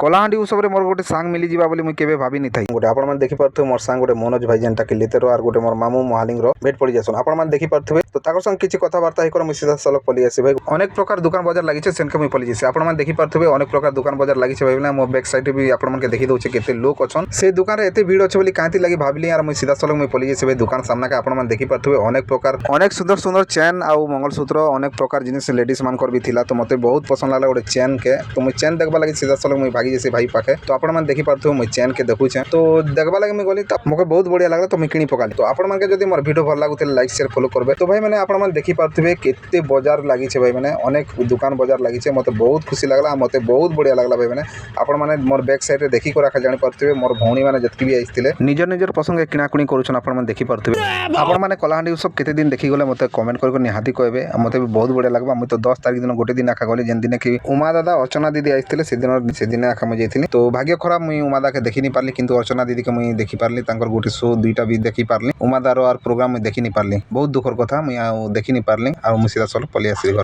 କଳାହାଣ୍ଡି ଉତ୍ସବରେ ମୋର ଗୋଟେ ସାଙ୍ଗ ମିଳିଯିବା ବୋଲି ମୁଁ କେବେ ଭାବିନି ଥାଇ। ଗୋଟେ ଆପଣମାନେ ଦେଖିପାରୁଥିବେ ମୋର ସାଙ୍ଗ ଗୋଟେ ମନୋଜ ଭାଇ ଯେନ୍ଟାକି ଲିତେର ଆର୍ ଗୋଟେ ମୋର ମାମୁଁ ମହାଲିଙ୍ଗର ଭେଟ ପଡ଼ି ଯାସନ୍। ଆପଣମାନେ ଦେଖିପାରୁଥିବେ ତ ତାଙ୍କର ସାଙ୍ଗେ କିଛି କଥାବାର୍ତ୍ତା ହେଇକର ମୁଇଁ ସିଧା ସଲଖ ପଳେଇ ଆସି ଭାଇ। ଅନେକ ପ୍ରକାର ଦୋକାନ ବଜାର ଲାଗିছে ସେନକେ ମୁଇଁ ପଳେଇ যাইছি। ଆପଣମାନେ ଦେଖିପାରୁଥିବେ ଅନେକ ପ୍ରକାର ଦୋକାନ ବଜାର ଲାଗିছে ଭାଇ ବୋଲେ ମୋ ବ୍ୟାକ୍ ସାଇଡ୍ ବି ଆପଣମାନଙ୍କୁ ଦେଖି ଦଉଛେ କେତେ ଲୋକ ଅଛନ୍। ସେ ଦୋକାନରେ ଏତେ ଭିଡ଼ ଅଛି ବୋଲି କାହିଁକି ଲାଗି ଭାବିଲି ଆର୍ ମୁଇଁ ସିଧା ସଲଖ ମୁଇଁ ପଳେଇ যাইছি ଭାଇ ଦୋକାନ ସାମ୍ନାକେ। ଆପଣମାନେ ଦେଖିପାରୁଥିବେ ଅନେକ ପ୍ରକାର ଅନେକ ସୁନ୍ଦର ସୁନ୍ଦର ଚେନ୍ ଆଉ ମଙ୍ଗଳସୂତ୍ର ଅନେକ ପ୍ରକାର ଜିନିଷ ଲେଡିଜ ମାନଙ୍କର ବି ଥିଲା। ତ ମତେ ବହୁତ ପସନ୍ଦ ଲାଗଲା ଗୋଟେ ଚେନ୍ କେ। ତ ମୁଇଁ ଚେନ୍ देखबा लागि सीधा सलख मुई भागी जैसे भाई पाखे। तो आपण मैंने देखी पार्थे मुई चेन के देखुचे तो देखबा लागि मुई गली तो मके बहुत बढ़िया लागला तो मुई किनी पकाली। तो आपण मानके जदी मोर वीडियो भल लागुते लाइक शेयर फॉलो करबे। तो भाई मैंने आपण मान देखी पार्थिबे केते बाजार लागि छे भाई मैंने अनेक दुकान बाजार लागि छे। मते बहुत खुशी लागला मते बहुत बढ़िया लागला भाई मैंने। आपण माने मोर बैक साइड रे देखी कोरा खा जानि पार्थिबे मोर भौणी माने जतकी भी आइथिले निजर निजर पसंद के किणाकुणी करूछन। आपण माने देखी पार्थिबे। आपण माने कलाहांडी उत्सव केते दिन देखि गले मते कमेंट करके निहाती कहबे। मते भी बहुत बढ़िया लागबा। मुई तो 10 तारिख दिन गोटे दिन आखा गले जेन दिन कि उमा दादा अर्चना दीदी आइथिले से दिन आखा मुई जाइथिनी। तो भाग्य खराब मुई उमा दा के देखि नि पारली किंतु अर्चना दीदी के मुई देखि पारली। तांकर गोटे शो दुईटा भी देखि पारली। उमा दार आर प्रोग्राम मुई देखि नि पारली। बहुत दुखर कथा मुई देखि नि पारली आ मुई सीधा सलख पलि आसी घर।